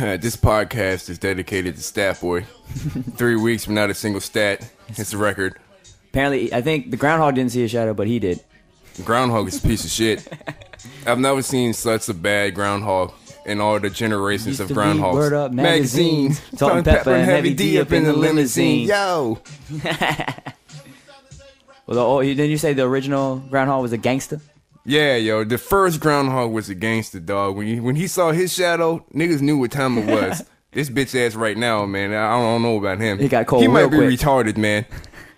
This podcast is dedicated to Stat Boy. 3 weeks from not a single stat. It's a record. Apparently, I think the groundhog didn't see a shadow, but he did. Groundhog is a piece of shit. I've never seen such a bad groundhog in all the generations of groundhogs. Word Up magazines. Salt and pepper and heavy D up in the limousine. Yo. Well, didn't you say the original groundhog was a gangster? Yeah, yo, the first groundhog was a gangster, dog. When he saw his shadow, niggas knew what time it was. This bitch ass right now, man, I don't know about him. He got cold He might be quick. retarded, man.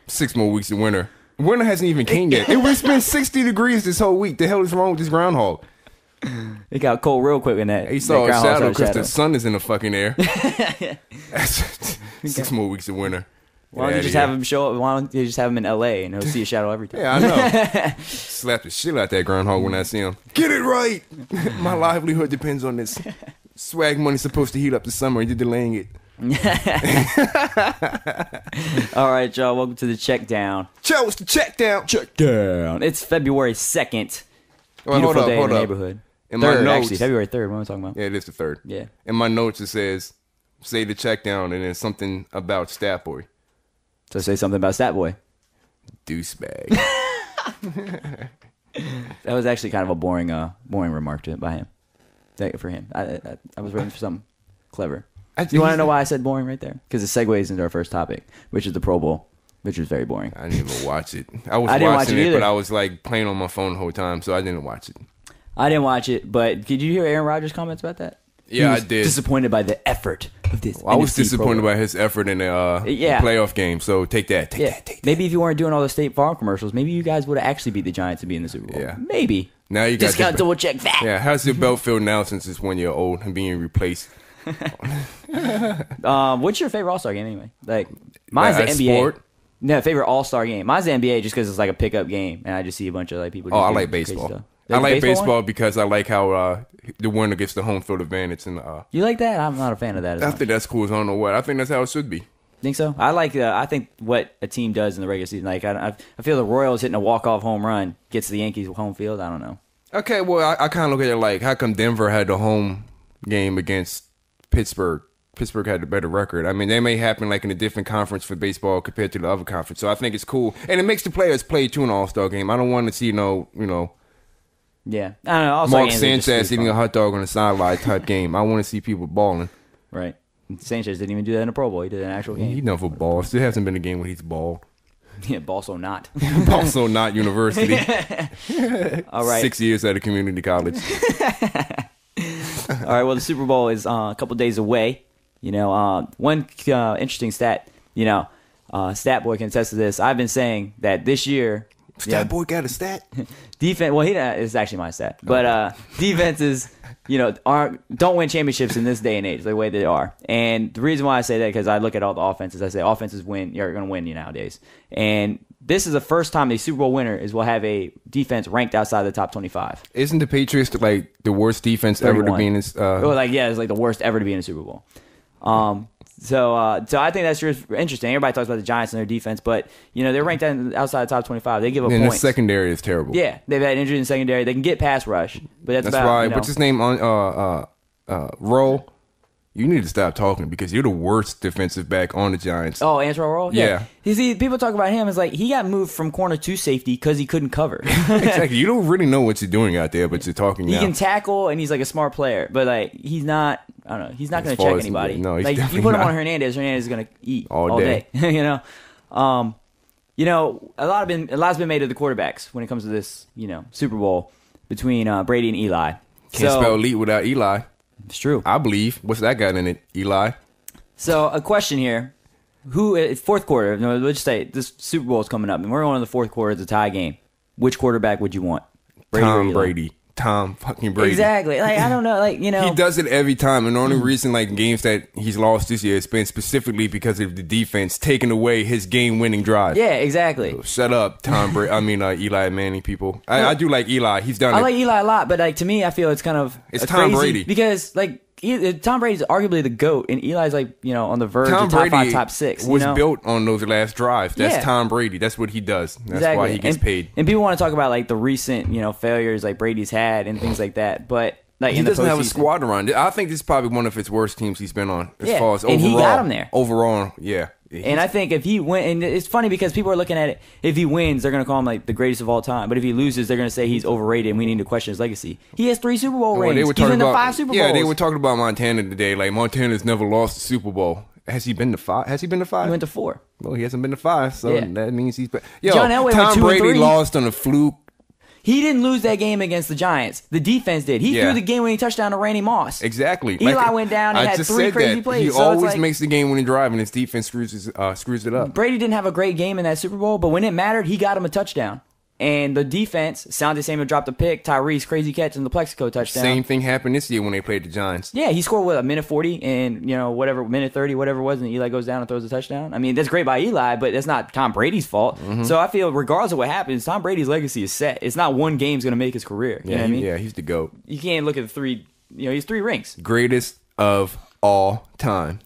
6 more weeks of winter. Winter hasn't even came yet. It's been 60 degrees this whole week. The hell is wrong with this groundhog? It got cold real quick in that. He saw a that shadow groundhog because the sun is in the fucking air. 6 more weeks of winter. Why don't you just have him show up? Why don't you just have him in LA and he'll see a shadow every time? Yeah, I know. Slap the shit out that groundhog when I see him. Get it right. My livelihood depends on this. Swag money's supposed to heat up the summer and you're delaying it. All right, y'all. Welcome to the check down. Joe, it's the check down. Check down. It's February 2nd. Well, Beautiful day in the neighborhood. In my Third, notes, actually, February 3rd. What am I talking about? Yeah, it is the 3rd. Yeah. In my notes, it says, say the check down and then something about Stat Boy. So say something about Stat Boy. Douchebag. That was actually kind of a boring remark by him. For him. I was waiting for something clever. You want to know why I said boring right there? Because it segues into our first topic, which is the Pro Bowl, which is very boring. I didn't even watch it. I was didn't watching watch it it, either. but I was like playing on my phone the whole time, so I didn't watch it. I didn't watch it, but did you hear Aaron Rodgers' comments about that? Yeah, He was I did. Disappointed by the effort of this. Well, I was NFC disappointed Pro Bowl. by his effort in the Yeah. playoff game, so take that. Take that. Maybe if you weren't doing all the State Farm commercials, maybe you guys would have actually beat the Giants to be in the Super Bowl. Yeah. Maybe. Now you got Just gotta double check that. Yeah, how's your belt feel now since it's 1 year old and being replaced? What's your favorite All-Star game anyway? Like mine's the NBA. Sport? No, favorite All-Star game. Mine's the NBA just because it's like a pickup game, and I just see a bunch of like people. Oh, just I doing like crazy baseball. stuff. I like baseball one? because I like how the winner gets the home field advantage. And You like that? I'm not a fan of that. I think that's cool as I don't know what. I think that's how it should be. Think so? I like. I think what a team does in the regular season. Like I feel the Royals hitting a walk-off home run gets the Yankees home field. I don't know. Okay, well, I kind of look at it like, how come Denver had the home game against Pittsburgh? Pittsburgh had the better record. I mean, they may happen like in a different conference for baseball compared to the other conference. So I think it's cool, and it makes the players play too in an All-Star game. I don't want to see Yeah, I don't know. All-Star Mark games are just Sanchez super eating fun. a hot dog on a sideline type game. I want to see people balling. Right. Sanchez didn't even do that in a Pro Bowl. He did an actual He game. never balls. There hasn't been a game where he's balled. Yeah, also not. Also not university. All right. 6 years at a community college. All right. Well, the Super Bowl is a couple days away. You know, one interesting stat. You know, Stat Boy can attest to this. I've been saying that this year. Stat Boy got a stat? Defense. Well, it's actually my stat, but defenses, don't win championships in this day and age the way they are. And the reason why I say that because I look at all the offenses, I say offenses win. You're going to win nowadays. And this is the first time a Super Bowl winner will have a defense ranked outside the top 25. Isn't the Patriots like the worst defense ever to be in this? It's like the worst ever to be in a Super Bowl. So I think that's just interesting. Everybody talks about the Giants and their defense, but they're ranked outside the top 25. They give up and points. the secondary is terrible. Yeah, they've had injuries in the secondary. They can get pass rush, but that's about, why. What's his name on Roll? You need to stop talking because you're the worst defensive back on the Giants. Oh, Antrell Roll? Yeah. You see, people talk about him as like he got moved from corner to safety because he couldn't cover. Exactly. You don't really know what you're doing out there, but you're talking He now. can tackle and he's like a smart player, but like he's not. I don't know. He's not going to check anybody. No, he's like definitely you put him not. on Hernandez is going to eat all day. a lot's been made of the quarterbacks when it comes to this Super Bowl between Brady and Eli. Can't spell elite without Eli. It's true. I believe. What's that got in it? Eli. So a question here: fourth quarter? Let's just say this Super Bowl is coming up, and we're going to the fourth quarter. It's a tie game. Which quarterback would you want? Brady or Tom Eli? Brady. Tom fucking Brady. Exactly. Like I don't know. Like He does it every time, and the only reason like games that he's lost this year has been specifically because of the defense taking away his game-winning drive. Yeah, exactly. So shut up, Tom Brady. Eli Manning people. I do like Eli. He's done it. I like Eli a lot, but like to me, I feel it's kind of It's Tom crazy Brady. because like Tom Brady's arguably the GOAT, and Eli's like on the verge Tom of top Brady 5, top 6. was built on those last drives. That's Yeah. Tom Brady. That's what he does. That's Exactly. why he gets paid. And people want to talk about like the recent failures like Brady's had and things like that, but Like he in the doesn't have a postseason. squad around. I think this is probably one of his worst teams he's been on as Yeah, far as and overall. he got him there. Overall, yeah. And I think if he win, and it's funny because people are looking at it. If he wins, they're going to call him like the greatest of all time. But if he loses, they're going to say he's overrated, and we need to question his legacy. He has 3 Super Bowl rings. He's in the 5 Super Bowls. Yeah, they were talking about Montana today. Like Montana's never lost a Super Bowl. Has he been to 5? Has he been to 5? He went to 4. Well, he hasn't been to 5, so Yeah. that means he's. Yo, John Elway went Tom 2 and Brady 3. lost on a fluke. He didn't lose that game against the Giants. The defense did. He Yeah. threw the game-winning touchdown to Randy Moss. Exactly. Eli went down and I had just 3 said crazy that. plays. He So it's always like- makes the game-winning drive, and his defense screws it up. Brady didn't have a great game in that Super Bowl, but when it mattered, he got him a touchdown. And the defense, Sante Samuel dropped a pick, Tyrese crazy catch, and the Plexico touchdown. Same thing happened this year when they played the Giants. Yeah, he scored with a minute 40 and minute 30, whatever it was, and Eli goes down and throws a touchdown. I mean, that's great by Eli, but that's not Tom Brady's fault. Mm-hmm. So I feel regardless of what happens, Tom Brady's legacy is set. It's not one game's going to make his career. You know what I mean? Yeah, he's the GOAT. You can't look at the 3. He's 3 rings. Greatest of all time.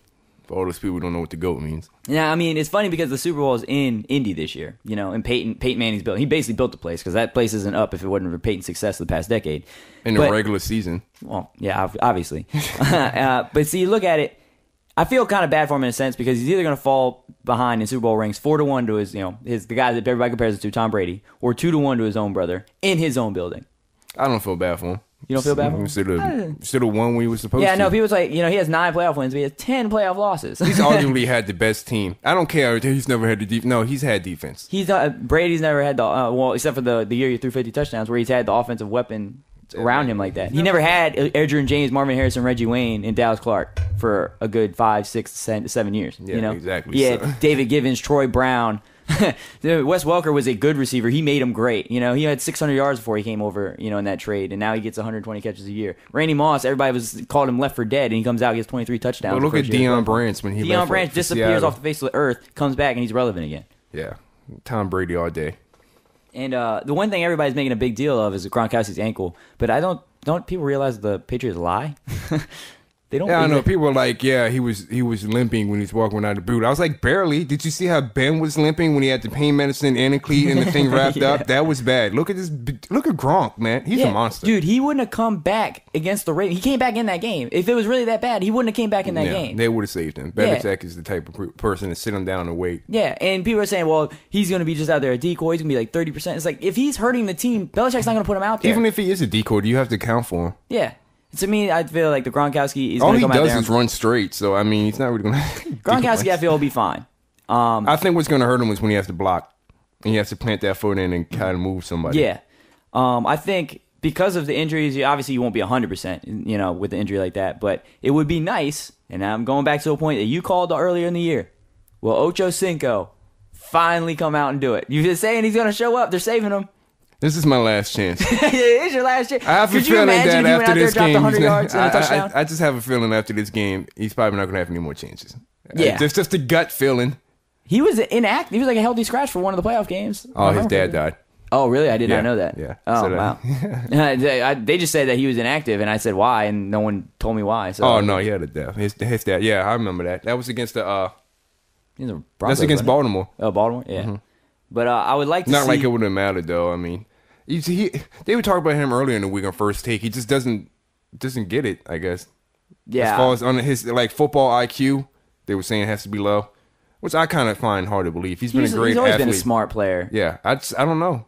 For all those people who don't know what the GOAT means. Yeah, I mean, it's funny because the Super Bowl is in Indy this year, and Peyton Manning's built. He basically built the place because that place isn't up if it wasn't for Peyton's success of the past decade. In the regular season. Well, yeah, obviously. But see, you look at it, I feel kind of bad for him in a sense because he's either going to fall behind in Super Bowl rings 4-1 to the guy that everybody compares it to, Tom Brady, or 2-1 to his own brother in his own building. I don't feel bad for him. You don't feel bad for him? Should have won when he was supposed to. Yeah, no, people's like, he has 9 playoff wins, but he has 10 playoff losses. He's arguably had the best team. I don't care. He's never had the defense. No, he's had defense. Brady's never had the, except for the year he threw 50 touchdowns, where he's had the offensive weapon around him like that. He never had Adrian James, Marvin Harrison, Reggie Wayne, and Dallas Clark for a good 5, 6, 7 years. Yeah, exactly. He had David Givens, Troy Brown. Wes Welker was a good receiver. He made him great. He had 600 yards before he came over, in that trade, and now he gets 120 catches a year. Randy Moss, everybody called him left for dead, and he comes out, gets 23 touchdowns. Well, look at Deion Branch when he left. Deion Branch disappears off the face of the earth, comes back, and he's relevant again. Yeah, Tom Brady all day. And the one thing everybody's making a big deal of is Gronkowski's ankle, but don't people realize the Patriots lie? They don't. Yeah, I know. People were like, "Yeah, he was limping when he was walking out of the boot." I was like, "Barely." Did you see how Ben was limping when he had the pain medicine and a cleat and the thing wrapped up? That was bad. Look at this. Look at Gronk, man. He's a monster, dude. He wouldn't have come back against the Ravens. He came back in that game. If it was really that bad, he wouldn't have came back in that game. They would have saved him. Belichick is the type of person to sit him down and wait. Yeah, and people are saying, "Well, he's going to be just out there a decoy. He's going to be like 30%." It's like if he's hurting the team, Belichick's not going to put him out there. Even if he is a decoy, you have to account for him. Yeah. To me, I feel like the Gronkowski is going to come out there. All he does is run straight, so I mean, he's not really going to. Gronkowski, I feel, will be fine. I think what's going to hurt him is when he has to block and he has to plant that foot in and kind of move somebody. Yeah, I think because of the injuries, obviously you won't be 100%, with the injury like that. But it would be nice, and I'm going back to a point that you called earlier in the year. Will Ocho Cinco finally come out and do it? You're just saying he's going to show up. They're saving him. This is my last chance. It's your last chance. I have a Could you feeling imagine that if he went after out there this and dropped game, 100 yards and a touchdown? I just have a feeling after this game, he's probably not going to have any more chances. Yeah. Just a gut feeling. He was inactive. He was like a healthy scratch for one of the playoff games. Oh, his dad died. Oh, really? I did not know that. Yeah. Oh, So wow. They just said that he was inactive, and I said why, and no one told me why. So Oh, no, he had a death. His dad. Yeah, I remember that. That was against the. Broncos, That's against Baltimore. Oh, Baltimore? Yeah. But I would like to Not see... like it would have mattered, though. I mean, they were talking about him earlier in the week on First Take. He just doesn't get it, I guess. Yeah. As far as on his football IQ, they were saying it has to be low, which I kind of find hard to believe. He's been a great He's always athlete. been a smart player. Yeah, I don't know.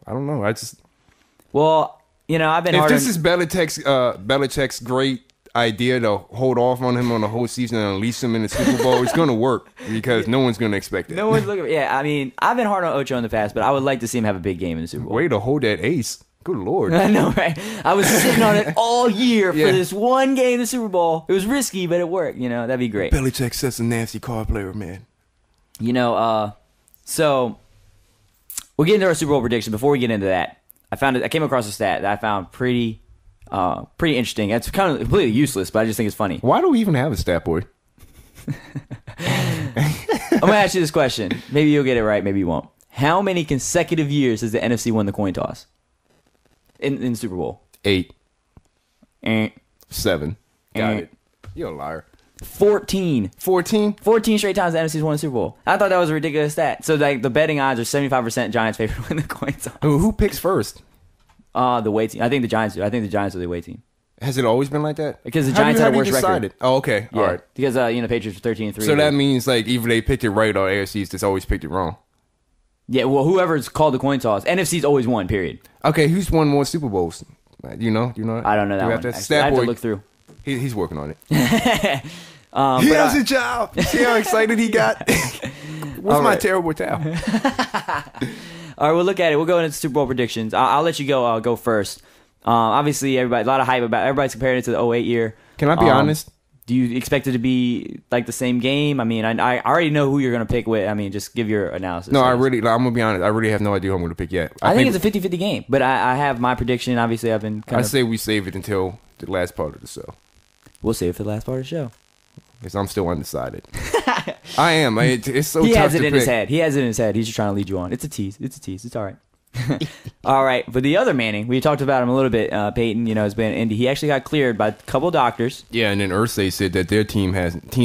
Well, I've been If hard this on... is Belichick's great idea to hold off on him on the whole season and unleash him in the Super Bowl, it's going to work because no one's going to expect it. No one's looking... Yeah, I mean, I've been hard on Ocho in the past, but I would like to see him have a big game in the Super Bowl. Way to hold that ace. Good Lord. I know, right? I was sitting on it all year for this one game in the Super Bowl. It was risky, but it worked. That'd be great. Belichick says a nasty card player, man. So we'll get into our Super Bowl prediction. Before we get into that, I came across a stat that I found pretty interesting. It's kind of completely useless, but I just think it's funny. Why do we even have a stat boy? I'm gonna ask you this question. Maybe you'll get it right. Maybe you won't. How many consecutive years has the NFC won the coin toss in Super Bowl? 8. Eh. 7. Got it. You're a liar. 14. 14? 14 straight times the NFC's won the Super Bowl. I thought that was a ridiculous stat. So like the betting odds are 75% Giants favorite to win the coin toss. Who picks first? The away team. I think the Giants do. I think the Giants are the away team. Has it always been like that? Because the Giants had a worse record. Oh, okay. Yeah, All right. because the Patriots were 13-3. So that means like either they picked it right or AFC's just always picked it wrong. Yeah, well, whoever's called the coin toss, NFC's always won. Period. Okay, who's won more Super Bowls? You know? I don't know that one. I have to look through. He's working on it. He has a job. See how excited he got? What's my terrible towel? All right, we'll look at it. We'll go into Super Bowl predictions. I'll let you go. I'll go first. Obviously, a lot of hype about. Everybody's comparing it to the 08 year. Can I be honest? Do you expect it to be like the same game? I mean, I already know who you're going to pick with. I mean, just give your analysis. No, I'm going to be honest. I really have no idea who I'm going to pick yet. I think it's a 50-50 game, but I have my prediction. Obviously, I've been I say we save it until the last part of the show. We'll save it for the last part of the show. Because I'm still undecided. I am. It's so tough to pick. He has it in his head. He's just trying to lead you on. It's a tease. It's all right. All right, but the other Manning, we talked about him a little bit. Peyton, has been in Indy. He actually got cleared by a couple of doctors. Yeah, and then Irsay said that their team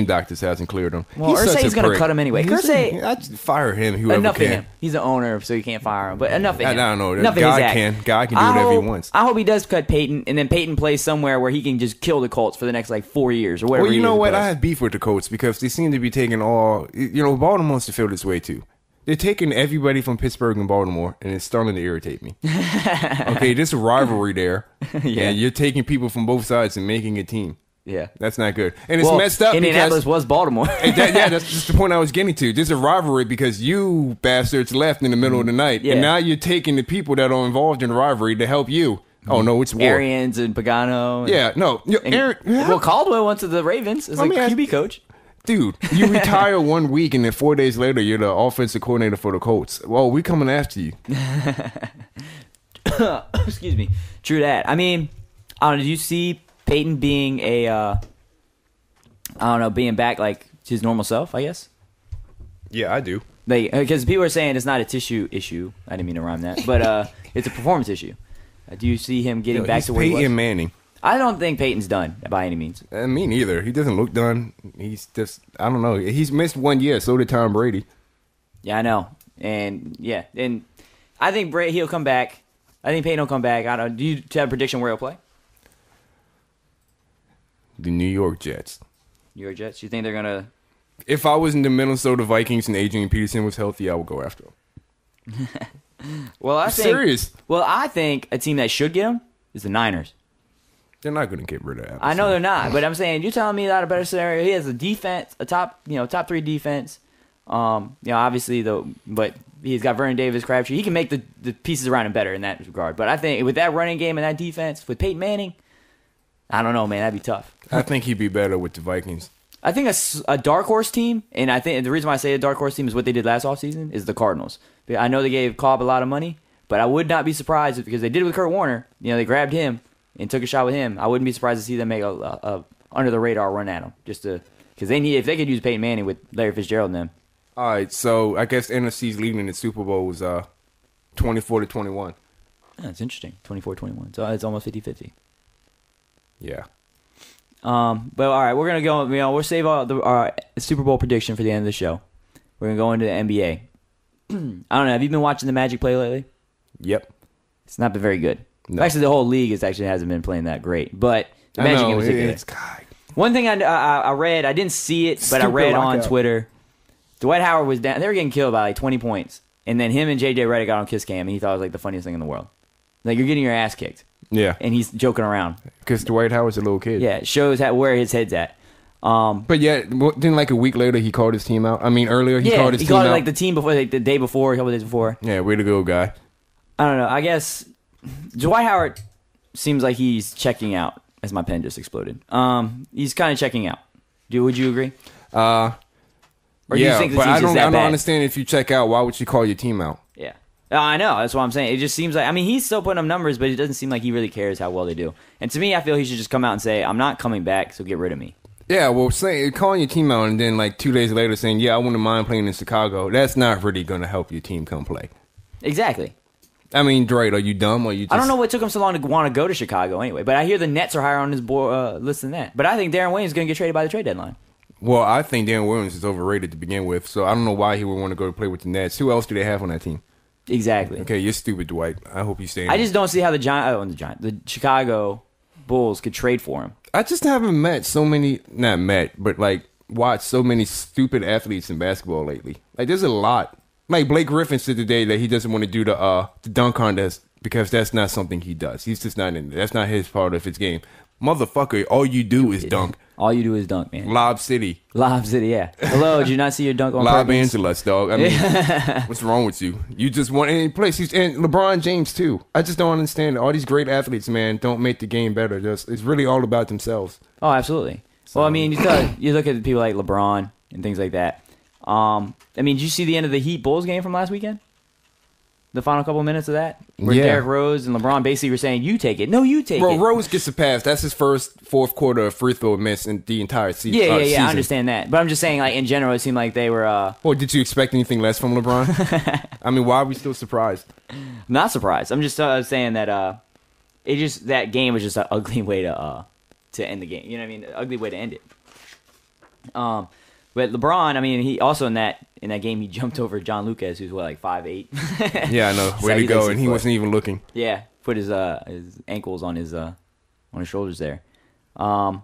doctors hasn't cleared him. Well, Irsay's going to cut him anyway. Irsay, I'd fire him. Whoever enough can. of him. He's the owner, so you can't fire him. But enough of him. I don't know. Enough God can do whatever he wants. I hope he does cut Peyton, and then Peyton plays somewhere where he can just kill the Colts for the next 4 years or whatever. Well, you know what? I have beef with the Colts because they seem to be taking all. Baltimore wants to feel this way too. They're taking everybody from Pittsburgh and Baltimore, and it's starting to irritate me. Okay, there's a rivalry there. Yeah, and you're taking people from both sides and making a team. Yeah. That's not good. And it's messed up Indianapolis was Baltimore. That's just the point I was getting to. There's a rivalry because you bastards left in the middle of the night, and now you're taking the people that are involved in the rivalry to help you. Oh, no, it's war. Arians and Pagano. Well, Caldwell went to the Ravens as a QB coach. Dude, you retire 1 week, and then 4 days later, you're the offensive coordinator for the Colts. Well, we coming after you. Excuse me. True that. I mean, I don't know. Do you see Peyton being being back like his normal self, I guess? Yeah, I do. Because people are saying it's not a tissue issue. I didn't mean to rhyme that. But it's a performance issue. Do you see him getting back to where he was? Peyton Manning. I don't think Peyton's done by any means. Me neither. He doesn't look done. He's just, I don't know. He's missed 1 year. So did Tom Brady. Yeah, I know. And I think he'll come back. I think Peyton will come back. I don't know. Do you have a prediction where he'll play? The New York Jets. New York Jets? You think they're going to... If I was in the Minnesota Vikings and Adrian Peterson was healthy, I would go after him. I'm serious. Well, I think a team that should get him is the Niners. They're not going to get rid of him. I know they're not, but I'm saying you're telling me that a better scenario. He has a defense, a top 3 defense. Obviously but he's got Vernon Davis, Crabtree. He can make the pieces around him better in that regard. But I think with that running game and that defense with Peyton Manning, I don't know, man, that'd be tough. I think he'd be better with the Vikings. I think a dark horse team, and I think the reason why I say a dark horse team is what they did last offseason, is the Cardinals. I know they gave Cobb a lot of money, but I would not be surprised because they did it with Kurt Warner. They grabbed him and took a shot with him. I wouldn't be surprised to see them make a under the radar run at him, just to because if they could use Peyton Manning with Larry Fitzgerald and them. All right, so I guess NFC's leading in the Super Bowl was 24-21. That's interesting, 24-21. So it's almost 50-50. Yeah. But all right, we're gonna go. We'll save our Super Bowl prediction for the end of the show. We're gonna go into the NBA. I don't know. Have you been watching the Magic play lately? Yep. It's not been very good. No. Actually, the whole league hasn't been playing that great. But the Magic in particular. One thing I read, I didn't see it, but I read on Twitter. Dwight Howard was down. They were getting killed by 20 points, and then him and JJ Redick got on Kiss Cam, and he thought it was the funniest thing in the world. You're getting your ass kicked. Yeah. And he's joking around. Because Dwight Howard's a little kid. Yeah, it shows where his head's at. But yeah, then a week later he called his team out. I mean, earlier he called his team out. He called it the team before, the day before, a couple days before. Yeah, way to go, guy. I don't know. I guess Dwight Howard seems like he's checking out, as my pen just exploded. He's kind of checking out. Would you agree? Or do you think but I don't bad? understand if you check out, why would you call your team out? Yeah. I know. That's what I'm saying. It just seems like, he's still putting up numbers, but it doesn't seem like he really cares how well they do. And to me, I feel he should just come out and say, I'm not coming back, so get rid of me. Yeah, well, calling your team out and then 2 days later saying, yeah, I wouldn't mind playing in Chicago, that's not really going to help your team come play. Exactly. I mean, Drake, are you dumb or you just... I don't know what took him so long to want to go to Chicago anyway, but I hear the Nets are higher on his list than that. But I think Darren Williams is going to get traded by the trade deadline. Well, I think Darren Williams is overrated to begin with, so I don't know why he would want to go to play with the Nets. Who else do they have on that team? Exactly. Okay, you're stupid, Dwight. I hope you stay in I just don't see how the Chicago Bulls could trade for him. I just haven't watched so many stupid athletes in basketball lately. Like, there's a lot. Like, Blake Griffin said today that he doesn't want to do the dunk contest because that's not something he does. He's just not in there. That's not his part of his game. Motherfucker, all you do is dunk. All you do is dunk, man. Lob City. Lob City, yeah. Hello, did you not see your dunk on Lob purpose? Angeles, dog. I mean, what's wrong with you? You just want any place. And LeBron James, too. I just don't understand. All these great athletes, man, don't make the game better. It's really all about themselves. Oh, absolutely. So, well, I mean, you look at people like LeBron and things like that. I mean, did you see the end of the Heat Bulls game from last weekend? The final couple of minutes of that? Where Derrick Rose and LeBron basically were saying, you take it. No, you take it. Bro, Rose gets a pass. That's his first fourth quarter free throw miss in the entire season. Yeah, I understand that. But I'm just saying, like, in general, it seemed like they were... Well, did you expect anything less from LeBron? I mean, why are we still surprised? I'm not surprised. I'm just saying that that game was just an ugly way to end the game. You know what I mean? An ugly way to end it. But LeBron, I mean, he also in that game he jumped over John Lucas, who's like 5'8". Yeah, I know. Way to go, and he wasn't even looking. Yeah, put his ankles on his shoulders there. I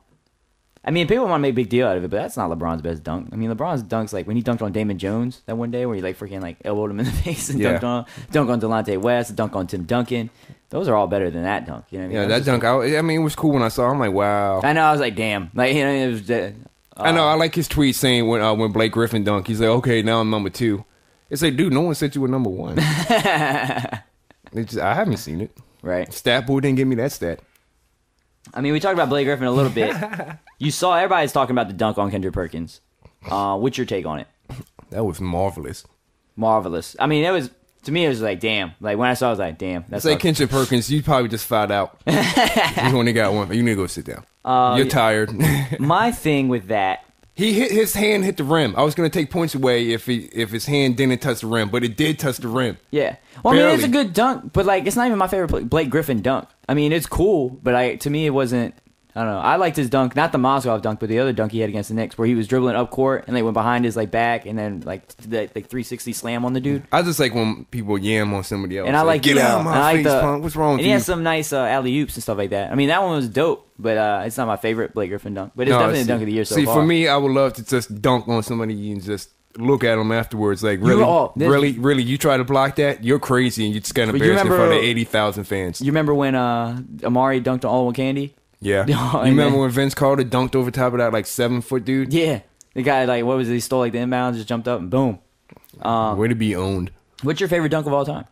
mean, people want to make a big deal out of it, but that's not LeBron's best dunk. I mean, LeBron's dunks, like when he dunked on Damon Jones that one day, where he like freaking like elbowed him in the face and dunked on Delonte West, dunk on Tim Duncan. Those are all better than that dunk. You know what I mean? Yeah, that dunk. I mean, it was cool when I saw it. I'm like, wow. I know. I was like, damn. Like, you know, it was. I know. I like his tweet saying when Blake Griffin dunked, he's like, okay, now I'm number 2. It's like, dude, no one said you were number 1. I haven't seen it. Right. Stat boy didn't give me that stat. I mean, we talked about Blake Griffin a little bit. You saw everybody's talking about the dunk on Kendrick Perkins. What's your take on it? That was marvelous. Marvelous. I mean, to me, it was like, damn. Like, when I saw it, I was like, damn. That's like Kendrick Perkins, you probably just fouled out. You only got one. You need to go sit down. You're tired. My thing with that. His hand hit the rim. I was going to take points away if his hand didn't touch the rim, but it did touch the rim. Yeah. Well, barely. I mean, it's a good dunk, but like, it's not even my favorite Blake Griffin dunk. I mean, it's cool, but to me, it wasn't. I don't know. I liked his dunk, not the Mozgov dunk, but the other dunk he had against the Knicks, where he was dribbling up court and they went behind his like back and then like the 360 slam on the dude. I just like when people yam on somebody else. And I like get out of my face, punk. What's wrong with you? And he has some nice alley oops and stuff like that. I mean, that one was dope, but it's not my favorite Blake Griffin dunk. But it's definitely a dunk of the year so far. See, for me, I would love to just dunk on somebody and just look at them afterwards. Like, really, you try to block that? You're crazy, and you just got embarrassed in front of 80,000 fans. You remember when Amari dunked on All Candy? Yeah. You remember when Vince Carter dunked over top of that like 7-foot dude? Yeah. The guy, like, what was it? He stole like the inbound, just jumped up and boom. Way to be owned. What's your favorite dunk of all time?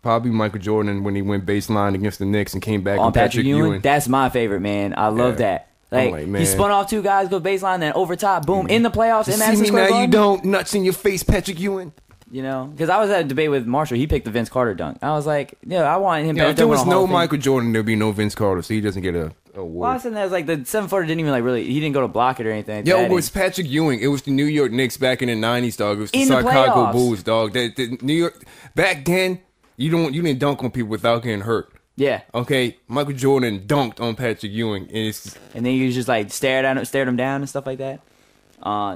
Probably Michael Jordan when he went baseline against the Knicks and came back on on Patrick Ewing. That's my favorite, man. I love that. Like, man. He spun off 2 guys, go baseline, then over top, boom, in the playoffs. In Madison Square Garden. You don't nuts in your face, Patrick Ewing. You know, because I was at a debate with Marshall. He picked the Vince Carter dunk. I was like, yeah, I want him. If there was no Michael Jordan, there'd be no Vince Carter, so he doesn't get a award. Well, I said that was like the 7-footer didn't even like really. He didn't go to block it or anything. Yo, it was Patrick Ewing. It was the New York Knicks back in the '90s, dog. It was the Chicago Bulls, dog. The New York back then. You didn't dunk on people without getting hurt. Yeah. Okay. Michael Jordan dunked on Patrick Ewing, and then you just like stared him down and stuff like that.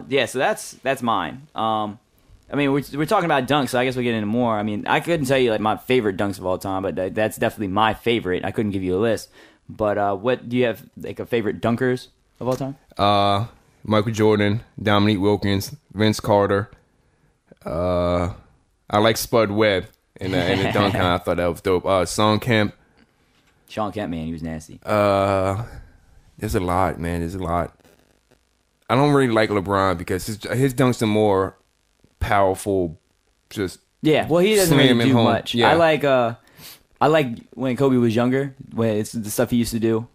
Yeah. So that's mine. I mean, we're talking about dunks, so I guess we'll get into more. I mean, I couldn't tell you like my favorite dunks of all time, but that's definitely my favorite. I couldn't give you a list. But what do you have like a favorite dunkers of all time? Michael Jordan, Dominique Wilkins, Vince Carter. I like Spud Webb in the dunk. I thought that was dope. Sean Kemp, man, he was nasty. There's a lot, man. There's a lot. I don't really like LeBron because his dunks are more powerful, just well, he doesn't really do much. Yeah. I like when Kobe was younger, when it's the stuff he used to do.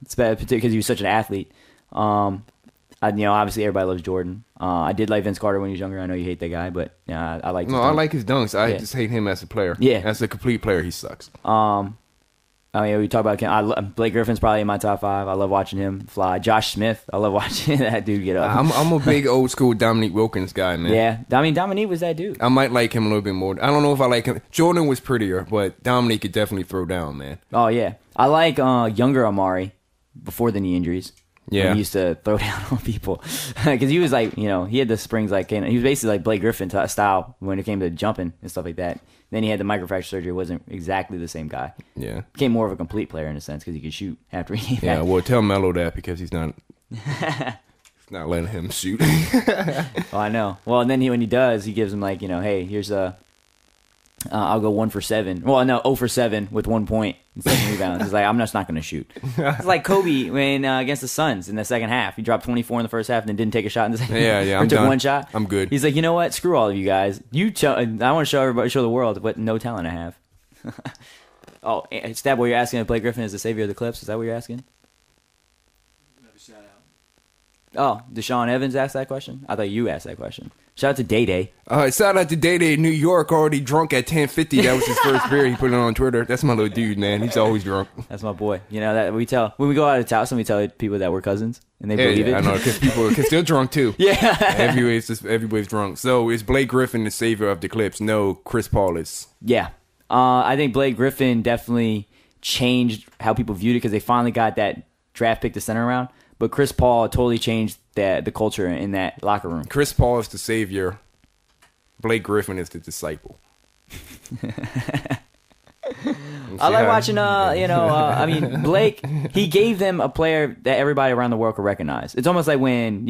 It's bad because he was such an athlete. Obviously everybody loves Jordan. I did like Vince Carter when he was younger. I know you hate that guy, but yeah, I like. No, I like his dunks. I just hate him as a player. Yeah, as a complete player, he sucks. I mean, we talk about Blake Griffin's probably in my top 5. I love watching him fly. Josh Smith, I love watching that dude get up. I'm a big old school Dominique Wilkins guy, man. Yeah, I mean Dominique was that dude. I might like him a little bit more. I don't know if I like him. Jordan was prettier, but Dominique could definitely throw down, man. Oh yeah, I like younger Amari before the knee injuries. Yeah. He used to throw down on people because he was like, he had the springs like, he was basically like Blake Griffin style when it came to jumping and stuff like that. Then he had the microfracture surgery. Wasn't exactly the same guy. Yeah. Became more of a complete player in a sense because he could shoot after he came Yeah, back. well, tell Melo that because he's not not letting him shoot. Oh, I know. Well, and then when he does, he gives him like, hey, here's I'll go 1 for 7. Well, no, 0 for 7 with 1 point and 7 rebounds. He's like, I'm just not going to shoot. It's like Kobe when against the Suns in the second half. He dropped 24 in the first half and then didn't take a shot in the second. Yeah, or I'm took done. one shot. I'm good. He's like, you know what? Screw all of you guys. I want to show everybody, show the world what no talent I have. Oh, Stab Boy, you're asking if Blake Griffin is the savior of the Clips? Is that what you're asking? Oh, Deshaun Evans asked that question? I thought you asked that question. Shout out to Day Day. Shout out to Day Day in New York, already drunk at 10:50. That was his first beer. He put it on Twitter. That's my little dude, man. He's always drunk. That's my boy. That we tell when we go out of town, we tell people that we're cousins, and they believe it. I know, because people are still drunk too. Yeah, everybody's drunk. So is Blake Griffin the savior of the Clips? No, Chris Paul is. Yeah, I think Blake Griffin definitely changed how people viewed it because they finally got that draft pick to center around. But Chris Paul totally changed the culture in that locker room. Chris Paul is the savior. Blake Griffin is the disciple. I like watching, I mean, Blake, he gave them a player that everybody around the world could recognize. It's almost like when,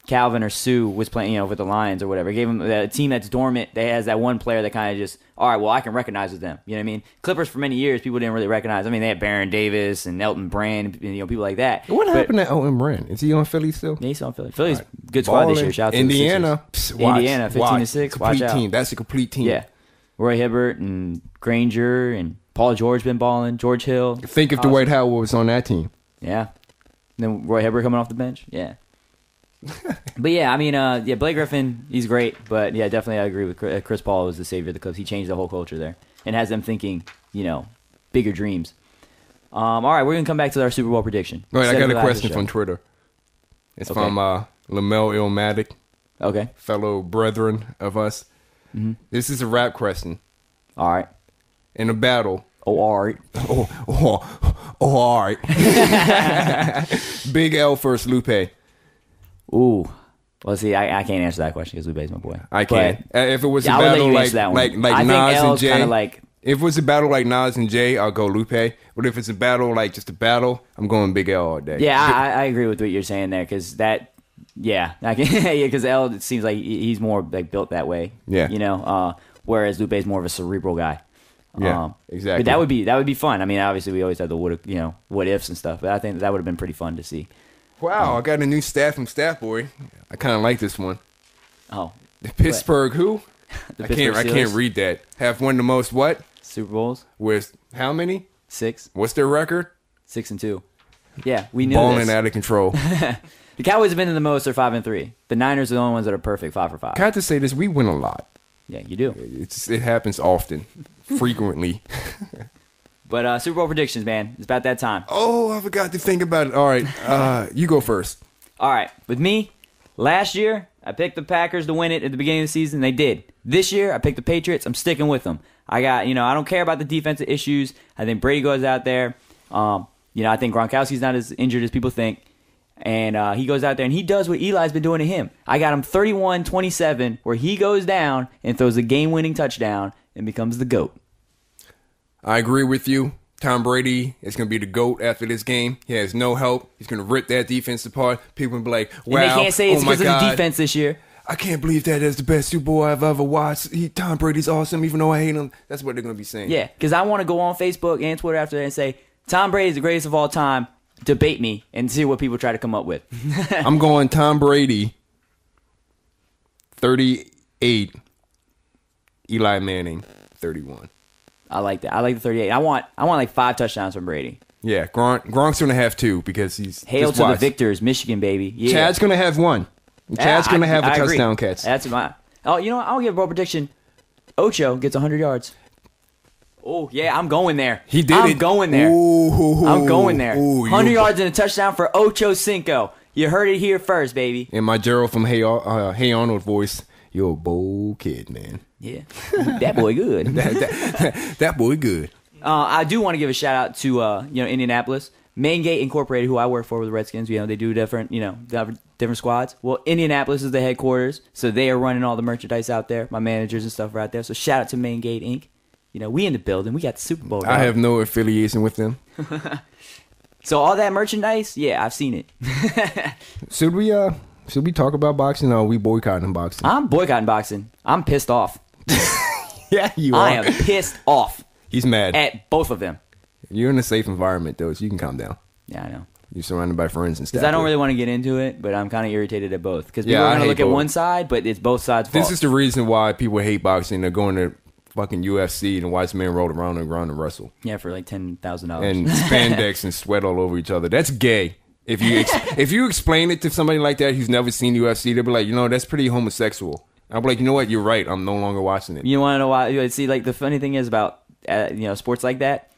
Calvin or Sue was playing, with the Lions or whatever. He gave them a team that's dormant that has that one player that kind of just, all right, well, I can recognize with them. You know what I mean? Clippers for many years, people didn't really recognize. I mean, they had Baron Davis and Elton Brand, people like that. What happened to Elton Brand? Is he on Philly still? Yeah, he's on Philly. Philly's good squad this year. Shout out to Indiana. the Sixers. Indiana, 15-6. Watch out. Team. That's a complete team. Yeah. Roy Hibbert and Granger and Paul George been balling. George Hill. Think if Dwight Howard was on that team. Yeah. And then Roy Hibbert coming off the bench. Yeah. But yeah, I mean, Blake Griffin, he's great. But yeah, definitely I agree with Chris Paul was the savior of the Clips. He changed the whole culture there and has them thinking, bigger dreams. All right, we're going to come back to our Super Bowl prediction. Wait, I got a question from Twitter. It's from Lamel Illmatic. Okay. Fellow brethren of us. Mm-hmm. This is a rap question. All right. In a battle. Oh, all right. All right. Big L versus Lupe. Ooh. Well, see, I can't answer that question because Lupe's my boy. I can. If it was a I battle would like Nas and Jay. If it was a battle like Nas and Jay, I'll go Lupe. But if it's a battle like just a battle, I'm going Big L all day. Yeah, I agree with what you're saying there because that, yeah, I can, yeah, because L, it seems like he's more like built that way. Yeah. Whereas Lupe's more of a cerebral guy. Yeah, exactly. But that would be fun. I mean, obviously we always have the what ifs and stuff, but I think that would have been pretty fun to see. Wow, I got a new stat from Stat Boy. I kind of like this one. Oh, the Pittsburgh who? I can't read that. Have won the most what? Super Bowls with how many? 6. What's their record? 6-2. Yeah, we knew balling this. Out of control. The Cowboys have been in the most. They're 5-3. The Niners are the only ones that are perfect, 5 for 5. I have to say this: we win a lot. Yeah, you do. It happens often, frequently. But Super Bowl predictions, man. It's about that time. Oh, I forgot to think about it. All right, you go first. All right. With me, last year, I picked the Packers to win it at the beginning of the season. They did. This year, I picked the Patriots. I'm sticking with them. I don't care about the defensive issues. I think Brady goes out there. I think Gronkowski's not as injured as people think. And he goes out there and he does what Eli's been doing to him. I got him 31-27, where he goes down and throws a game-winning touchdown and becomes the GOAT. I agree with you. Tom Brady is going to be the GOAT after this game. He has no help. He's going to rip that defense apart. People will be like, wow, and they can't say it's because of the defense this year. I can't believe that is the best Super Bowl I've ever watched. Tom Brady's awesome, even though I hate him. That's what they're going to be saying. Yeah, because I want to go on Facebook and Twitter after that and say, Tom Brady's the greatest of all time. Debate me and see what people try to come up with. I'm going Tom Brady, 38. Eli Manning, 31. I like that. I like the 38. I want like 5 touchdowns from Brady. Yeah, Gronk's going to have 2 because he's... Hail to the victors, Michigan, baby. Yeah. Chad's going to have 1. Chad's going to have a touchdown catch. That's my... Oh, you know what? I'll give a bold prediction. Ocho gets 100 yards. Oh, yeah, I'm going there. He did I'm going there. Ooh, I'm going there. Ooh, 100 yards and a touchdown for Ocho Cinco. You heard it here first, baby. In my Gerald from Hey Arnold voice, you're a bold kid, man. Yeah, that boy good. that boy good. I do want to give a shout out to Indianapolis. Main Gate Incorporated, who I work for with the Redskins, they do different, different squads. Well, Indianapolis is the headquarters, so they are running all the merchandise out there. My managers and stuff are out there. So shout out to Main Gate Inc. We in the building. We got the Super Bowl. I have no affiliation with them. So all that merchandise, yeah, I've seen it. Should we talk about boxing, or are we boycotting boxing? I'm boycotting boxing. I'm pissed off. Yeah, you are. I am pissed off. He's mad at both of them. You're in a safe environment, though, so you can calm down. Yeah, I know. You're surrounded by friends and stuff. Because I don't really want to get into it, but I'm kind of irritated at both. Because people Yeah, are I going to hate look at both. one side, but it's both sides' fault. This is the reason why people hate boxing. They're going to fucking UFC and watch men roll around and ground and wrestle. Yeah, for like $10,000. And spandex and sweat all over each other. That's gay. If you explain it to somebody like that who's never seen UFC, they'll be like, that's pretty homosexual. I'll be like, you know what? You're right. I'm no longer watching it. You want to know why? See, like, the funny thing is about sports like that,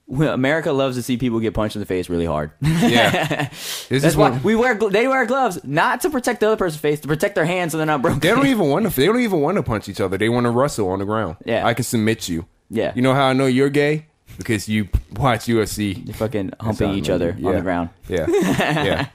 America loves to see people get punched in the face really hard. Yeah. That's why they wear gloves, not to protect the other person's face, to protect their hands so they're not broken. They don't even want to punch each other. They want to wrestle on the ground. Yeah. I can submit you. Yeah. You know how I know you're gay? Because you watch UFC. You're fucking humping each other on the ground. Yeah. Yeah.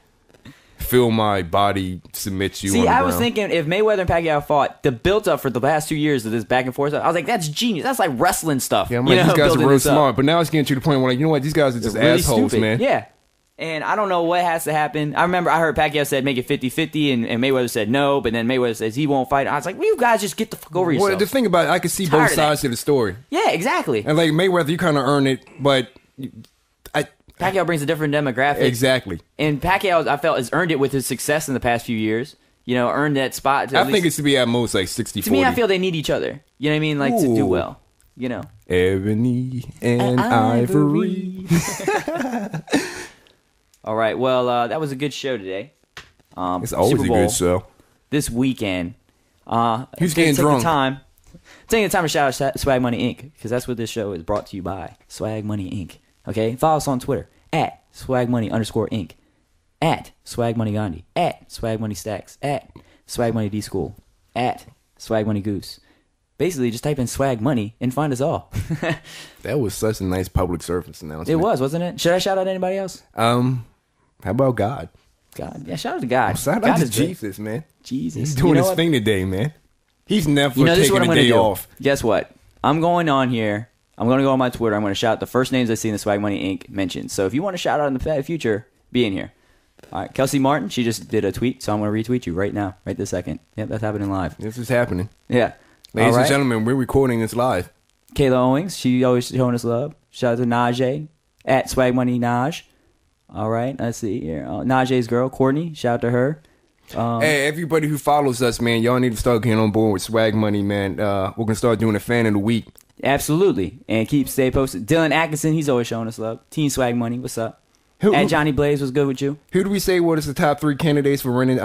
Feel my body, submit you. See, on the I was ground. thinking if Mayweather and Pacquiao fought, the build up for the past 2 years of this back and forth, I was like, that's genius. That's like wrestling stuff. Yeah, I'm like, these guys are building real this up. smart. But now it's getting to the point where, like, you know what? These guys are just Really assholes, stupid. man. Yeah. And I don't know what has to happen. I remember I heard Pacquiao said make it 50-50, and Mayweather said no, but then Mayweather says he won't fight. I was like, well, you guys just get the fuck over yourself. Well, the thing about it, I can see Tired both of that. sides of the story. Yeah, exactly. And like Mayweather, you kind of earn it, but Pacquiao brings a different demographic. exactly. And Pacquiao, I felt, has earned it with his success in the past few years. Earned that spot. I think it's to be at most like 60-40. To me, I feel they need each other. You know what I mean? Like, to do Ooh. well. Ebony and ivory. All right. Well, that was a good show today. It's always Super a Bowl good show. this weekend. Who's getting drunk? Taking the time to shout out Swag Money Inc. because that's what this show is brought to you by. Swag Money Inc. Okay? Follow us on Twitter at SwagMoney_Inc. At Swag Money Gandhi. At Swag Money Stacks. At Swag Money D School. At Swag Money Goose. Basically, just type in Swag Money and find us all. That was such a nice public service announcement. It was, wasn't it? Should I shout out anybody else? How about God? God. Yeah, shout out to God. Shout God out to is great. Jesus, man. Jesus. He's doing You know his what? thing today, man. He's never This is what taking I'm a going to day do. off. Guess what? I'm going on here. I'm going to go on my Twitter. I'm going to shout out the first names I see in the Swag Money Inc. mentioned. So if you want to shout out in the future, be in here. All right. Kelsey Martin, she just did a tweet, so I'm going to retweet you right now, right this second. Yep, that's happening live. This is happening. Yeah. Ladies All right. and gentlemen, we're recording this live. Kayla Owings, she always showing us love. Shout out to Najee at Swag Money Naj. All right. Let's see here. Najee's girl, Courtney. Shout out to her. Hey, everybody who follows us, man, y'all need to start getting on board with Swag Money, man. We're going to start doing a fan of the week. Absolutely. And stay posted. Dylan Atkinson, he's always showing us love. Team Swag Money, what's up? At Johnny Blaze, what's good with you? Who do we say was the top 3 candidates for running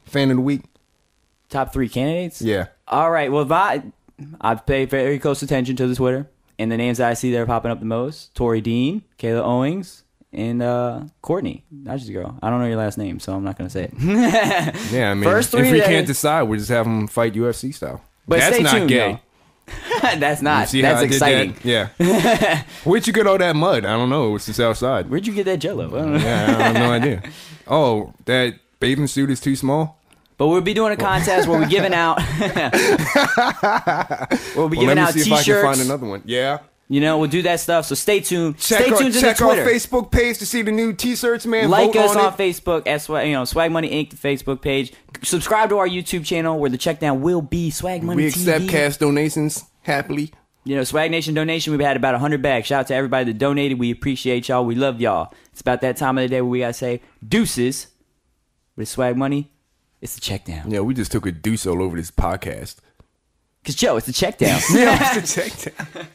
fan of the week? Top 3 candidates? Yeah. All right. Well, I pay very close attention to the Twitter. And the names that I see that are popping up the most, Tori Dean, Kayla Owings, and Courtney. That's just a girl. I don't know your last name, so I'm not going to say it. Yeah, I mean, First 3 if we that- can't decide, we'll just have them fight UFC style. But That's stay not tuned, gay. though. That's not. You see how That's I did exciting. that? Yeah. Where'd you get all that mud? I don't know. It's just outside. Where'd you get that Jello? I don't know. Yeah, I have no idea. Oh, that bathing suit is too small? But we'll be doing a contest where we're giving out. We'll be Well, giving let me out see if I can T-shirts. find another one. Yeah. We'll do that stuff. So stay tuned. Check stay tuned to check the our Twitter. Facebook page to see the new T-shirts, man. Like Vote us on it. Facebook at Swag Money Inc. the Facebook page. Subscribe to our YouTube channel where the check down will be Swag Money We accept TV. cash donations happily. Swag Nation donation. We've had about 100 bags. Shout out to everybody that donated. We appreciate y'all. We love y'all. It's about that time of the day where we gotta say deuces. With Swag Money, it's the check down. Yeah, we just took a deuce all over this podcast. Cause Joe, it's the check down. Yeah, it's the check down.